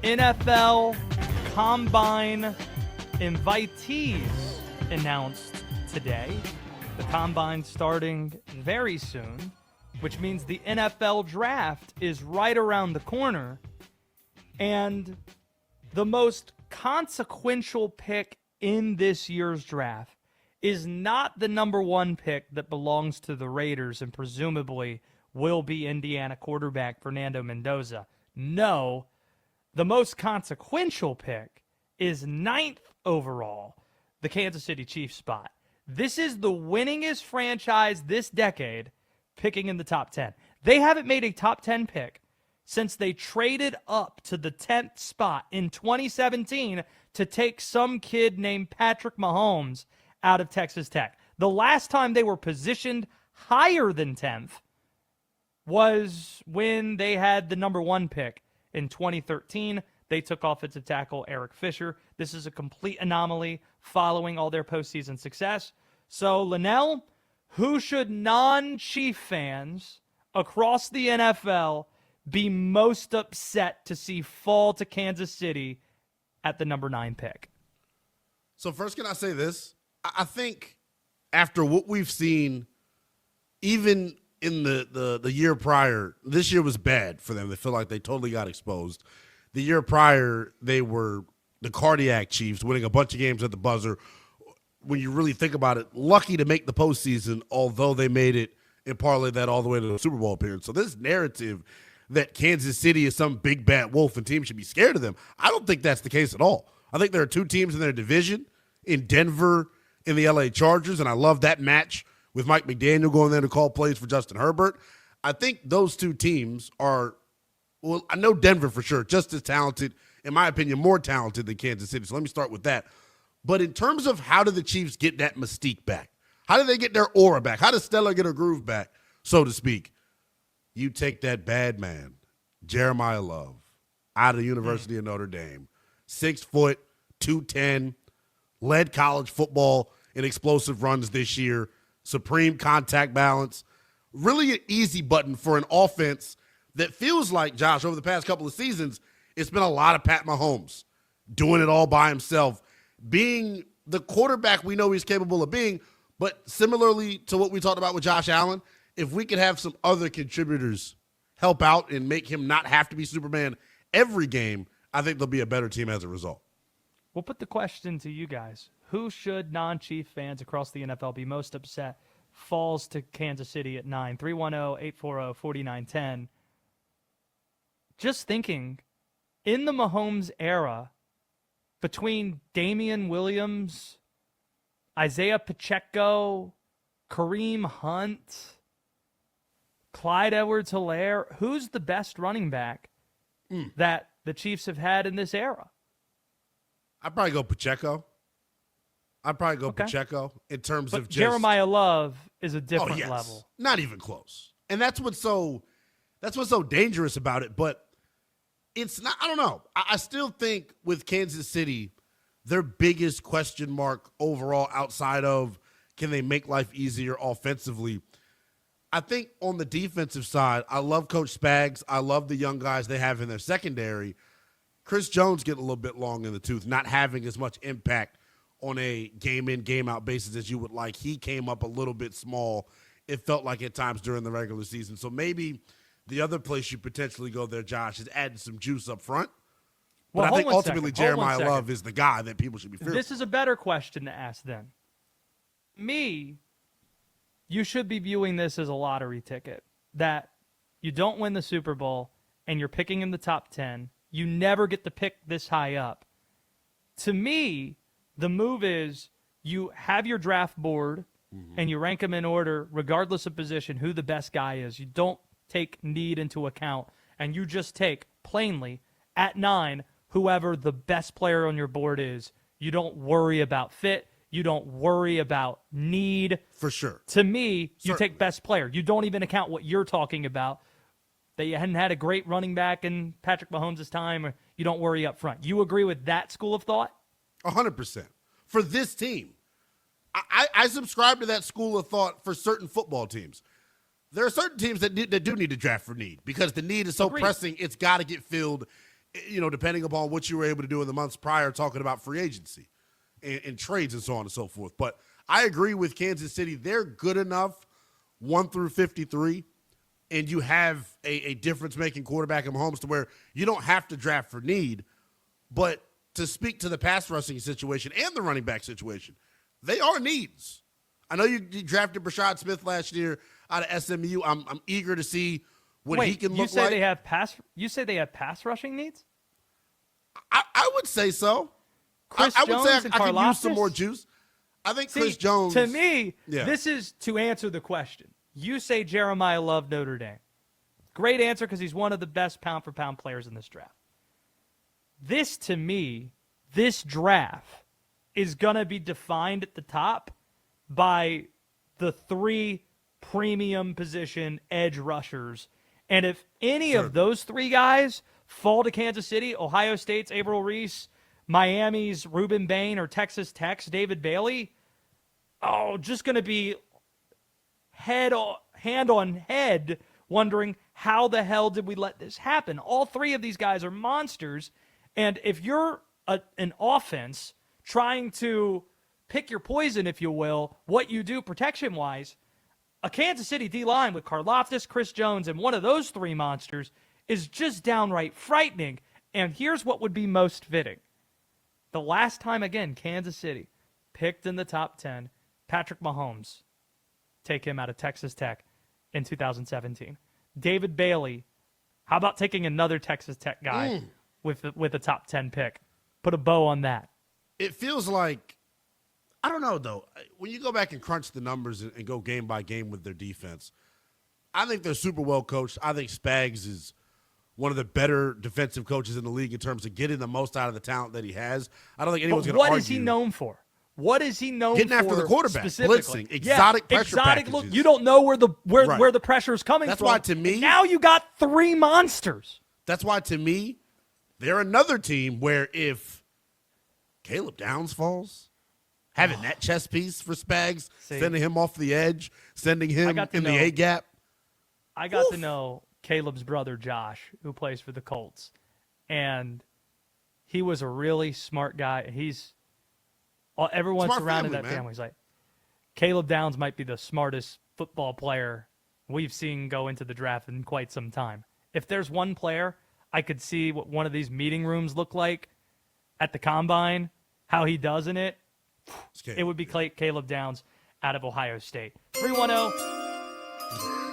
NFL Combine invitees announced today. The Combine starting very soon, which means the NFL Draft is right around the corner. And the most consequential pick in this year's draft is not the number one pick that belongs to the Raiders and presumably will be Indiana quarterback Fernando Mendoza. No, the most consequential pick is 9th overall, the Kansas City Chiefs spot. This is the winningest franchise this decade picking in the top 10. They haven't made a top 10 pick since they traded up to the 10th spot in 2017 to take some kid named Patrick Mahomes out of Texas Tech. The last time they were positioned higher than 10th was when they had the number one pick in 2013. They took offensive tackle Eric Fisher. This is a complete anomaly following all their postseason success. So, Lynnell, who should non-Chief fans across the NFL be most upset to see fall to Kansas City at the number 9 pick? So first, can I say this? I think after what we've seen, even in the year prior, this year was bad for them. They feel like they totally got exposed. The year prior, they were the Cardiac Chiefs, winning a bunch of games at the buzzer. When you really think about it, lucky to make the postseason, although they made it and parlayed that all the way to the Super Bowl appearance. So this narrative that Kansas City is some big bad wolf and team should be scared of them, I don't think that's the case at all. I think there are two teams in their division, in Denver and the LA Chargers, and I love that match with Mike McDaniel going there to call plays for Justin Herbert. I think those two teams are, well, I know Denver for sure, just as talented, in my opinion, more talented than Kansas City. So let me start with that. But in terms of how do the Chiefs get that mystique back? How do they get their aura back? How does Stella get her groove back, so to speak? You take that bad man, Jeremiyah Love, out of the University of Notre Dame, 6 foot, 210, led college football in explosive runs this year, supreme contact balance, really an easy button for an offense that feels like, Josh, over the past couple of seasons, it's been a lot of Pat Mahomes doing it all by himself, being the quarterback we know he's capable of being. But similarly to what we talked about with Josh Allen, if we could have some other contributors help out and make him not have to be Superman every game, I think they'll be a better team as a result. We'll put the question to you guys. Who should non-Chief fans across the NFL be most upset falls to Kansas City at 9? 310-840-4910. Just thinking, in the Mahomes era, between Damian Williams, Isaiah Pacheco, Kareem Hunt, Clyde Edwards-Helaire, who's the best running back that the Chiefs have had in this era? I'd probably go Pacheco. Pacheco in terms of just Jeremiyah Love is a different level. Not even close. And that's what's so dangerous about it. But it's not, I don't know. I still think with Kansas City, their biggest question mark overall outside of can they make life easier offensively, I think on the defensive side, I love Coach Spags. I love the young guys they have in their secondary. Chris Jones getting a little bit long in the tooth, not having as much impact on a game-in, game-out basis as you would like. He came up a little bit small, it felt like at times during the regular season. So maybe the other place you potentially go there, Josh, is adding some juice up front. But I think ultimately Jeremiyah Love is the guy that people should be fearful. This is a better question to ask then. You should be viewing this as a lottery ticket, that you don't win the Super Bowl and you're picking in the top 10. You never get to pick this high up. To me, the move is you have your draft board and you rank them in order, regardless of position, who the best guy is. You don't take need into account, and you just take, plainly, at 9, whoever the best player on your board is. You don't worry about fit. You don't worry about need. For sure. To me, you take best player. You don't even account what you're talking about. They hadn't had a great running back in Patrick Mahomes' time, or you don't worry up front. You agree with that school of thought? 100%. For this team, I subscribe to that school of thought for certain football teams. There are certain teams that do need to draft for need because the need is so pressing, it's got to get filled depending upon what you were able to do in the months prior, talking about free agency and trades and so on and so forth. But I agree with Kansas City. They're good enough 1 through 53, and you have a difference-making quarterback in Mahomes to where you don't have to draft for need. But to speak to the pass rushing situation and the running back situation, they are needs. I know you drafted Brashad Smith last year out of SMU. I'm eager to see what he can look like. You say they have pass rushing needs? I would say so. I would say I could use some more juice. I think Chris Jones. To me, this is to answer the question. You say Jeremiyah Love, Notre Dame. Great answer because he's one of the best pound-for-pound players in this draft. This, to me, this draft is going to be defined at the top by the 3 premium position edge rushers. And if any of those 3 guys fall to Kansas City, Ohio State's Averill Reese, Miami's Ruben Bain, or Texas Tech's David Bailey, just going to be hand on head wondering how the hell did we let this happen? All 3 of these guys are monsters. And if you're an offense trying to pick your poison, if you will, what you do protection-wise, a Kansas City D-line with Karlaftis, Chris Jones, and one of those 3 monsters is just downright frightening. And here's what would be most fitting. The last time, again, Kansas City picked in the top 10, Patrick Mahomes, take him out of Texas Tech in 2017. David Bailey, how about taking another Texas Tech guy with a top 10 pick? Put a bow on that. It feels like, I don't know, though. When you go back and crunch the numbers and go game by game with their defense, I think they're super well coached. I think Spags is one of the better defensive coaches in the league in terms of getting the most out of the talent that he has. I don't think anyone's going to argue. What is he known for? What is he known Getting for? After the quarterback, specifically? blitzing, exotic pressure packages. Look, you don't know where the pressure is coming That's from. why, to me, and now you got 3 monsters. That's why, to me, they're another team where if Caleb Downs falls, having that chess piece for Spags, sending him off the edge, sending him in the A gap. I got to know Caleb's brother Josh, who plays for the Colts, and he was a really smart guy. Everyone surrounding that family is like, Caleb Downs might be the smartest football player we've seen go into the draft in quite some time. If there's one player I could see what one of these meeting rooms look like at the Combine, how he does in it, it would be Caleb Downs out of Ohio State. 310